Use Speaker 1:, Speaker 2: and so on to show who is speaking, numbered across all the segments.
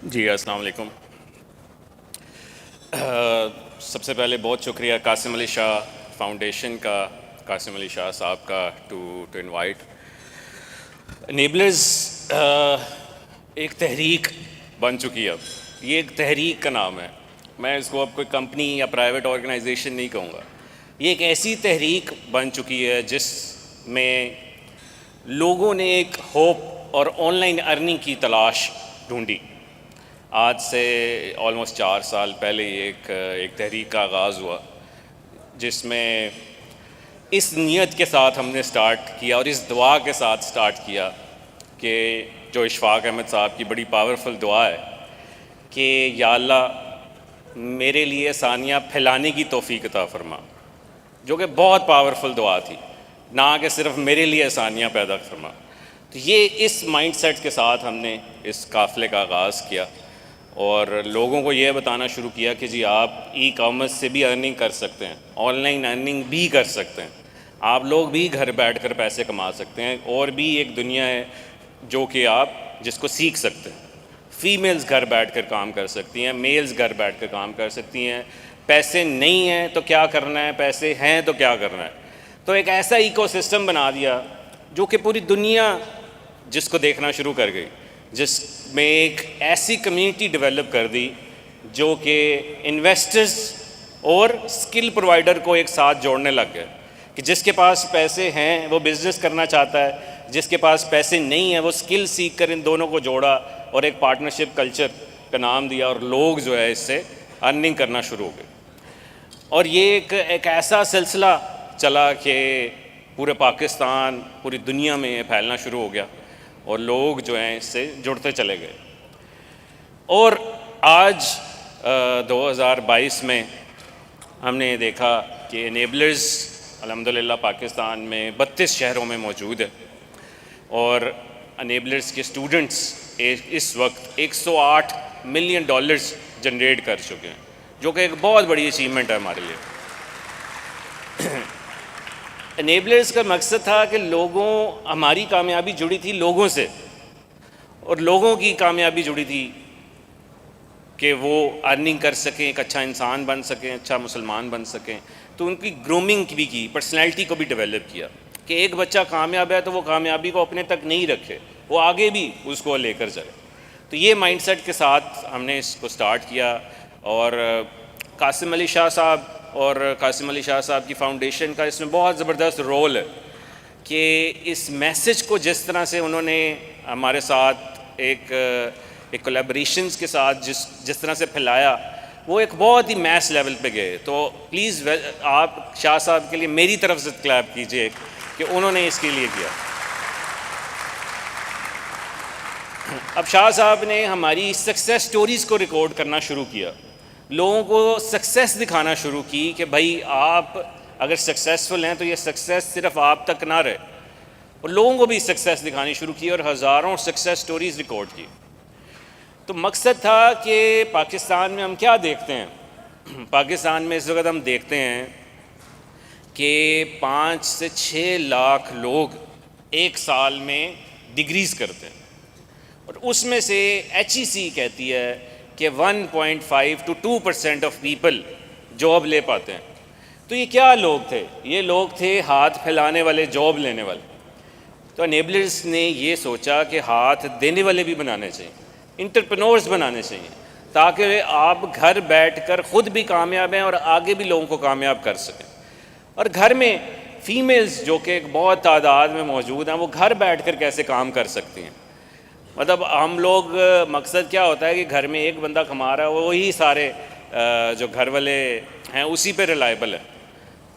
Speaker 1: جی السلام علیکم. سب سے پہلے بہت شکریہ قاسم علی شاہ فاؤنڈیشن کا، قاسم علی شاہ صاحب کا ٹو انوائٹ انیبلرز. ایک تحریک بن چکی ہے. اب یہ ایک تحریک کا نام ہے. میں اس کو اب کوئی کمپنی یا پرائیویٹ آرگنائزیشن نہیں کہوں گا. یہ ایک ایسی تحریک بن چکی ہے جس میں لوگوں نے ایک ہوپ اور آن لائن ارننگ کی تلاش ڈھونڈی. آج سے آلموسٹ 4 سال پہلے ایک تحریک کا آغاز ہوا، جس میں اس نیت کے ساتھ ہم نے سٹارٹ کیا اور اس دعا کے ساتھ سٹارٹ کیا کہ جو اشفاق احمد صاحب کی بڑی پاورفل دعا ہے کہ یا اللہ میرے لیے آسانیاں پھیلانے کی توفیق عطا فرما، جو کہ بہت پاورفل دعا تھی، نہ کہ صرف میرے لیے آسانیاں پیدا فرما. تو یہ اس مائنڈ سیٹ کے ساتھ ہم نے اس قافلے کا آغاز کیا اور لوگوں کو یہ بتانا شروع کیا کہ جی آپ ای کامرس سے بھی ارننگ کر سکتے ہیں، آن لائن ارننگ بھی کر سکتے ہیں، آپ لوگ بھی گھر بیٹھ کر پیسے کما سکتے ہیں. اور بھی ایک دنیا ہے جو کہ آپ جس کو سیکھ سکتے ہیں. فیمیلز گھر بیٹھ کر کام کر سکتی ہیں، میلز گھر بیٹھ کر کام کر سکتی ہیں. پیسے نہیں ہیں تو کیا کرنا ہے، پیسے ہیں تو کیا کرنا ہے. تو ایک ایسا ایکو سسٹم بنا دیا جو کہ پوری دنیا جس کو دیکھنا شروع کر گئی، جس میں ایک ایسی کمیونٹی ڈیولپ کر دی جو کہ انویسٹرز اور سکل پرووائڈر کو ایک ساتھ جوڑنے لگ گئے کہ جس کے پاس پیسے ہیں وہ بزنس کرنا چاہتا ہے، جس کے پاس پیسے نہیں ہیں وہ سکل سیکھ کر ان دونوں کو جوڑا اور ایک پارٹنرشپ کلچر کا نام دیا، اور لوگ جو ہے اس سے ارننگ کرنا شروع ہو گئے. اور یہ ایک ایسا سلسلہ چلا کہ پورے پاکستان، پوری دنیا میں پھیلنا شروع ہو گیا اور لوگ جو ہیں اس سے جڑتے چلے گئے. اور آج 2022 میں ہم نے دیکھا کہ انیبلرز الحمدللہ پاکستان میں 32 شہروں میں موجود ہے، اور انیبلرز کے اسٹوڈنٹس اس وقت $108 ملین جنریٹ کر چکے ہیں، جو کہ ایک بہت بڑی اچیومنٹ ہے ہمارے لیے. انیبلرز کا مقصد تھا کہ ہماری کامیابی جڑی تھی لوگوں سے، اور لوگوں کی کامیابی جڑی تھی کہ وہ ارننگ کر سکیں، ایک اچھا انسان بن سکیں، اچھا مسلمان بن سکیں. تو ان کی گرومنگ بھی کی، پرسنالٹی کو بھی ڈیولپ کیا کہ ایک بچہ کامیاب ہے تو وہ کامیابی کو اپنے تک نہیں رکھے، وہ آگے بھی اس کو لے کر جائے. تو یہ مائنڈ سیٹ کے ساتھ ہم نے اس کو سٹارٹ کیا. اور قاسم علی شاہ صاحب اور قاسم علی شاہ صاحب کی فاؤنڈیشن کا اس میں بہت زبردست رول ہے کہ اس میسج کو جس طرح سے انہوں نے ہمارے ساتھ ایک کولیبریشنز کے ساتھ جس طرح سے پھیلایا، وہ ایک بہت ہی میس لیول پہ گئے. تو پلیز آپ شاہ صاحب کے لیے میری طرف سے کلیپ کیجئے کہ انہوں نے اس کے لیے کیا. اب شاہ صاحب نے ہماری سکسیس سٹوریز کو ریکارڈ کرنا شروع کیا، لوگوں کو سکسیس دکھانا شروع کی کہ بھائی آپ اگر سکسیسفل ہیں تو یہ سکسیس صرف آپ تک نہ رہے، اور لوگوں کو بھی سکسیس دکھانی شروع کی اور ہزاروں سکسیس سٹوریز ریکارڈ کی. تو مقصد تھا کہ پاکستان میں ہم کیا دیکھتے ہیں، پاکستان میں اس وقت ہم دیکھتے ہیں کہ 5 سے 6 لاکھ لوگ ایک سال میں ڈگریز کرتے ہیں، اور اس میں سے HEC کہتی ہے کہ 1.5 to 2% آف پیپل جاب لے پاتے ہیں. تو یہ کیا لوگ تھے؟ یہ لوگ تھے ہاتھ پھیلانے والے، جاب لینے والے. تو انیبلرز نے یہ سوچا کہ ہاتھ دینے والے بھی بنانے چاہیے، انٹرپرینورز بنانے چاہیے، تاکہ آپ گھر بیٹھ کر خود بھی کامیاب ہیں اور آگے بھی لوگوں کو کامیاب کر سکیں. اور گھر میں فیمیلز جو کہ ایک بہت تعداد میں موجود ہیں، وہ گھر بیٹھ کر کیسے کام کر سکتی ہیں. مطلب ہم لوگ مقصد کیا ہوتا ہے کہ گھر میں ایک بندہ کما رہا ہے، وہی سارے جو گھر والے ہیں اسی پہ ریلائبل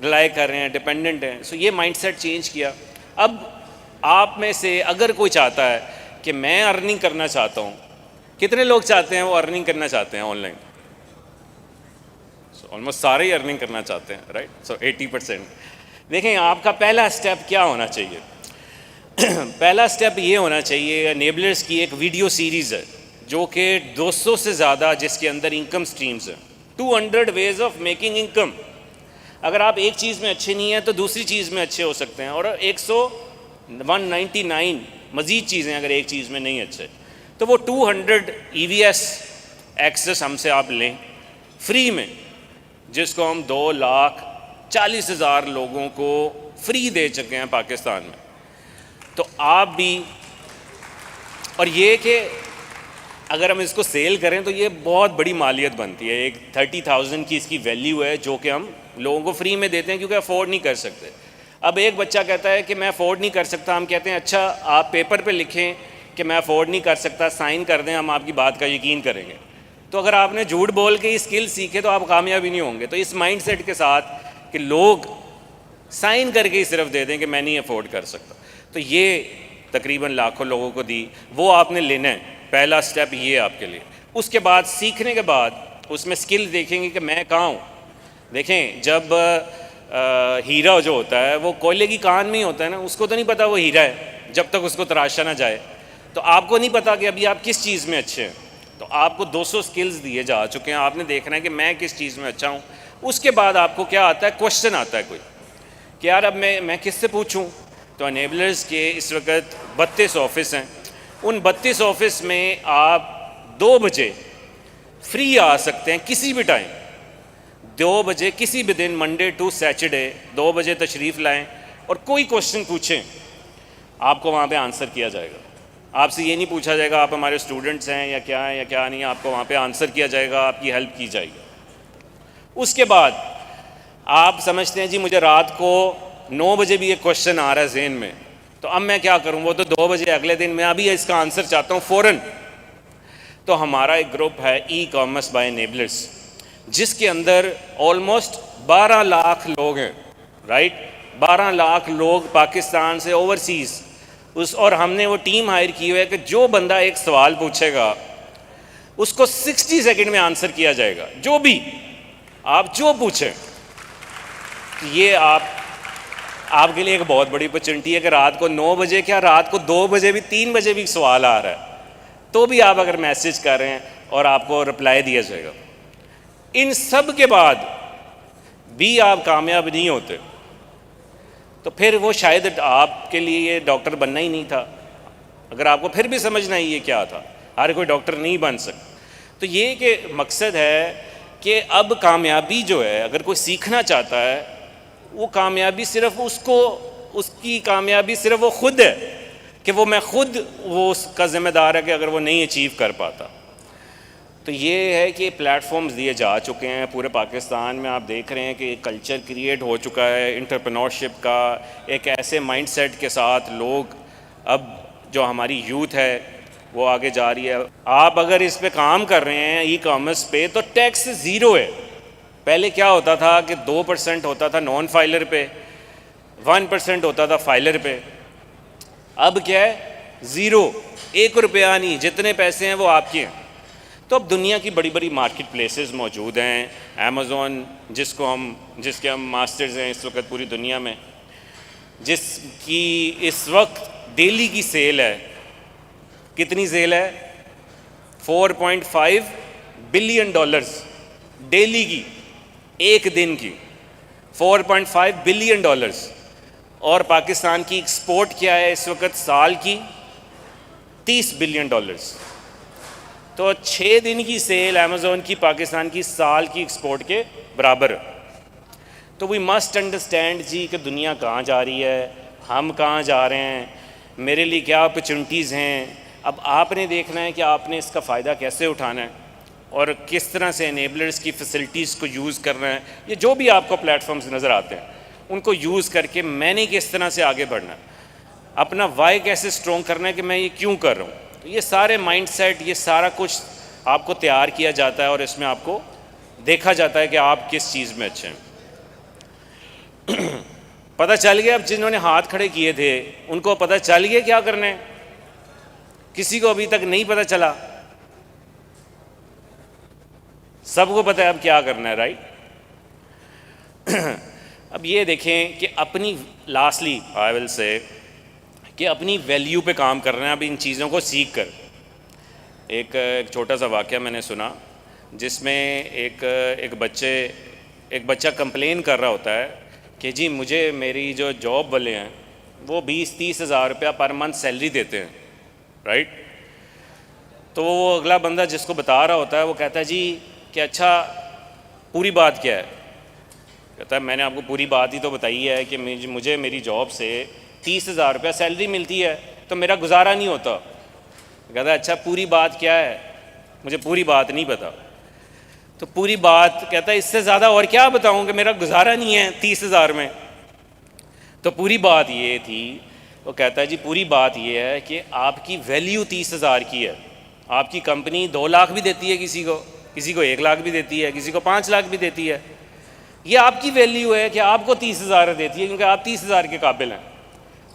Speaker 1: کر رہے ہیں، ڈپینڈنٹ ہیں. سو یہ مائنڈ سیٹ چینج کیا. اب آپ میں سے اگر کوئی چاہتا ہے کہ میں ارننگ کرنا چاہتا ہوں، کتنے لوگ چاہتے ہیں وہ ارننگ کرنا چاہتے ہیں آن لائن؟ آلموسٹ سارے ہی ارننگ کرنا چاہتے ہیں، رائٹ؟ سو 80%. دیکھیں آپ کا پہلا اسٹیپ کیا ہونا چاہیے. پہلا سٹیپ یہ ہونا چاہیے، انیبلرز کی ایک ویڈیو سیریز ہے جو کہ 200 سے زیادہ، جس کے اندر انکم سٹریمز ہیں، 200 ویز آف میکنگ انکم. اگر آپ ایک چیز میں اچھے نہیں ہیں تو دوسری چیز میں اچھے ہو سکتے ہیں، اور 199 مزید چیزیں اگر ایک چیز میں نہیں اچھے. تو وہ 200 EVS ایکسس ہم سے آپ لیں فری میں، جس کو ہم 2,40,000 لوگوں کو فری دے چکے ہیں پاکستان میں. تو آپ بھی، اور یہ کہ اگر ہم اس کو سیل کریں تو یہ بہت بڑی مالیت بنتی ہے. ایک 30,000 کی اس کی ویلیو ہے جو کہ ہم لوگوں کو فری میں دیتے ہیں کیونکہ افورڈ نہیں کر سکتے. اب ایک بچہ کہتا ہے کہ میں افورڈ نہیں کر سکتا، ہم کہتے ہیں اچھا آپ پیپر پہ لکھیں کہ میں افورڈ نہیں کر سکتا، سائن کر دیں، ہم آپ کی بات کا یقین کریں گے. تو اگر آپ نے جھوٹ بول کے یہ اسکل سیکھے تو آپ کامیابی نہیں ہوں گے. تو اس مائنڈ سیٹ کے ساتھ کہ لوگ سائن کر کے ہی صرف دے دیں کہ میں نہیں افورڈ کر سکتا، تو یہ تقریباً لاکھوں لوگوں کو دی. وہ آپ نے لینا ہے، پہلا سٹیپ یہ ہے آپ کے لیے. اس کے بعد سیکھنے کے بعد اس میں سکل دیکھیں گے کہ میں کہاں ہوں. دیکھیں جب ہیرا جو ہوتا ہے وہ کوئلے کی کان میں ہی ہوتا ہے نا، اس کو تو نہیں پتا وہ ہیرا ہے جب تک اس کو تراشا نہ جائے. تو آپ کو نہیں پتا کہ ابھی آپ کس چیز میں اچھے ہیں. تو آپ کو 200 سکلز دیے جا چکے ہیں، آپ نے دیکھنا ہے کہ میں کس چیز میں اچھا ہوں. اس کے بعد آپ کو کیا آتا ہے، کوشچن آتا ہے کوئی کہ یار اب میں کس سے پوچھوں. تو انیبلرز کے اس وقت 32 آفس ہیں. ان 32 آفس میں آپ 2 بجے فری آ سکتے ہیں کسی بھی ٹائم. 2 بجے کسی بھی دن، منڈے ٹو سیچرڈے 2 بجے تشریف لائیں اور کوئی کوشچن پوچھیں، آپ کو وہاں پہ آنسر کیا جائے گا. آپ سے یہ نہیں پوچھا جائے گا آپ ہمارے اسٹوڈنٹس ہیں یا کیا ہیں یا کیا نہیں، آپ کو وہاں پہ آنسر کیا جائے گا، آپ کی ہیلپ کی جائے گی. اس کے بعد آپ سمجھتے ہیں جی مجھے رات کو 9 بجے بھی ایک کوشچن آ رہا ہے ذہن میں، تو اب میں کیا کروں، وہ تو 2 بجے اگلے دن، میں ابھی اس کا آنسر چاہتا ہوں فوراً. تو ہمارا ایک گروپ ہے ای کامرس بائی انیبلرز، جس کے اندر آلموسٹ 12 لاکھ لوگ ہیں، رائٹ. 12 لاکھ لوگ پاکستان سے اوورسیز اور ہم نے وہ ٹیم ہائر کی ہوئی ہے کہ جو بندہ ایک سوال پوچھے گا اس کو 60 سیکنڈ میں آنسر کیا جائے گا، جو بھی آپ جو پوچھیں. یہ آپ کے لیے ایک بہت بڑی اپرچونٹی ہے کہ رات کو 9 بجے کیا، رات کو 2 بجے بھی، 3 بجے بھی سوال آ رہا ہے تو بھی آپ اگر میسج کر رہے ہیں اور آپ کو رپلائی دیا جائے گا. ان سب کے بعد بھی آپ کامیاب نہیں ہوتے تو پھر وہ شاید آپ کے لیے یہ ڈاکٹر بننا ہی نہیں تھا. اگر آپ کو پھر بھی سمجھنا ہی یہ کیا تھا، ہر کوئی ڈاکٹر نہیں بن سکتا. تو یہ کہ مقصد ہے کہ اب کامیابی جو ہے، اگر کوئی سیکھنا چاہتا ہے، وہ کامیابی صرف اس کی کامیابی صرف وہ خود ہے کہ وہ میں خود وہ اس کا ذمہ دار ہے کہ اگر وہ نہیں اچیو کر پاتا. تو یہ ہے کہ پلیٹ فارمز دیے جا چکے ہیں پورے پاکستان میں. آپ دیکھ رہے ہیں کہ ایک کلچر کریٹ ہو چکا ہے انٹرپرینورشپ کا، ایک ایسے مائنڈ سیٹ کے ساتھ لوگ، اب جو ہماری یوتھ ہے وہ آگے جا رہی ہے. آپ اگر اس پہ کام کر رہے ہیں ای کامرس پہ تو ٹیکس 0 ہے. پہلے کیا ہوتا تھا کہ 2% ہوتا تھا نان فائلر پہ، 1% ہوتا تھا فائلر پہ. اب کیا ہے، 0، 1 روپیہ نہیں، جتنے پیسے ہیں وہ آپ کے ہیں. تو اب دنیا کی بڑی بڑی مارکیٹ پلیسز موجود ہیں. امیزون جس کے ہم ماسٹرز ہیں اس وقت پوری دنیا میں، جس کی اس وقت ڈیلی کی سیل ہے، کتنی سیل ہے، $4.5 بلین ڈیلی کی، ایک دن کی $4.5 بلین. اور پاکستان کی ایکسپورٹ کیا ہے اس وقت سال کی، $30 بلین. تو 6 دن کی سیل امیزون کی پاکستان کی سال کی ایکسپورٹ کے برابر. تو وی مسٹ انڈرسٹینڈ جی کہ دنیا کہاں جا رہی ہے، ہم کہاں جا رہے ہیں، میرے لیے کیا اپرچونٹیز ہیں. اب آپ نے دیکھنا ہے کہ آپ نے اس کا فائدہ کیسے اٹھانا ہے اور کس طرح سے انیبلرز کی فیسلٹیز کو یوز کرنا ہے. یہ جو بھی آپ کو پلیٹ فارمز نظر آتے ہیں ان کو یوز کر کے میں نے کس طرح سے آگے بڑھنا ہے، اپنا وائی کیسے اسٹرونگ کرنا ہے کہ میں یہ کیوں کر رہا ہوں. یہ سارے مائنڈ سیٹ، یہ سارا کچھ آپ کو تیار کیا جاتا ہے اور اس میں آپ کو دیکھا جاتا ہے کہ آپ کس چیز میں اچھے ہیں. پتہ چل گیا، اب جنہوں نے ہاتھ کھڑے کیے تھے ان کو پتہ چل گیا کیا کرنا ہے؟ کسی کو ابھی تک نہیں پتہ چلا؟ سب کو پتہ ہے اب کیا کرنا ہے، رائٹ. اب یہ دیکھیں کہ اپنی لاسٹلی آئی ول سے کہ اپنی ویلیو پہ کام کر رہے ہیں اب ان چیزوں کو سیکھ کر. ایک چھوٹا سا واقعہ میں نے سنا جس میں ایک بچہ کمپلین کر رہا ہوتا ہے کہ جی مجھے میری جو جاب والے ہیں وہ 20-30 ہزار روپیہ پر منتھ سیلری دیتے ہیں، رائٹ. تو وہ اگلا بندہ جس کو بتا رہا ہوتا ہے وہ کہتا ہے جی کہ اچھا پوری بات کیا ہے؟ کہتا ہے میں نے آپ کو پوری بات ہی تو بتائی ہے کہ مجھے میری جاب سے 30,000 روپیہ سیلری ملتی ہے تو میرا گزارا نہیں ہوتا۔ کہتا ہے اچھا پوری بات کیا ہے؟ مجھے پوری بات نہیں پتا۔ تو پوری بات کہتا ہے اس سے زیادہ اور کیا بتاؤں کہ میرا گزارا نہیں ہے 30,000 میں۔ تو پوری بات یہ تھی، وہ کہتا ہے جی پوری بات یہ ہے کہ آپ کی ویلیو 30,000 کی ہے۔ آپ کی کمپنی 2 لاکھ بھی دیتی ہے کسی کو 1 لاکھ بھی دیتی ہے، کسی کو 5 لاکھ بھی دیتی ہے۔ یہ آپ کی ویلیو ہے کہ آپ کو 30,000 دیتی ہے کیونکہ آپ 30,000 کے قابل ہیں۔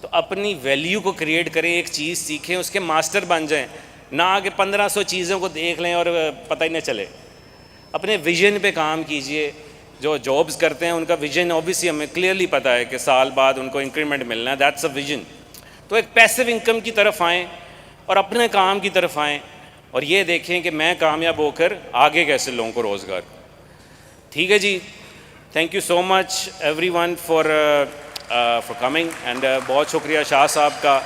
Speaker 1: تو اپنی ویلیو کو کریٹ کریں، ایک چیز سیکھیں، اس کے ماسٹر بن جائیں، نہ کہ 1500 چیزوں کو دیکھ لیں اور پتہ ہی نہ چلے۔ اپنے ویژن پہ کام کیجئے۔ جو جابز کرتے ہیں ان کا ویژن اوبیسلی ہمیں کلیئرلی پتہ ہے کہ سال بعد ان کو انکریمنٹ ملنا ہے، دیٹس اے ویژن۔ تو ایک پیسو انکم کی طرف آئیں اور اپنے کام کی طرف آئیں اور یہ دیکھیں کہ میں کامیاب ہو کر آگے کیسے لوگوں کو روزگار۔ ٹھیک ہے جی، thank you so much everyone for coming, and بہت شکریہ شاہ صاحب کا۔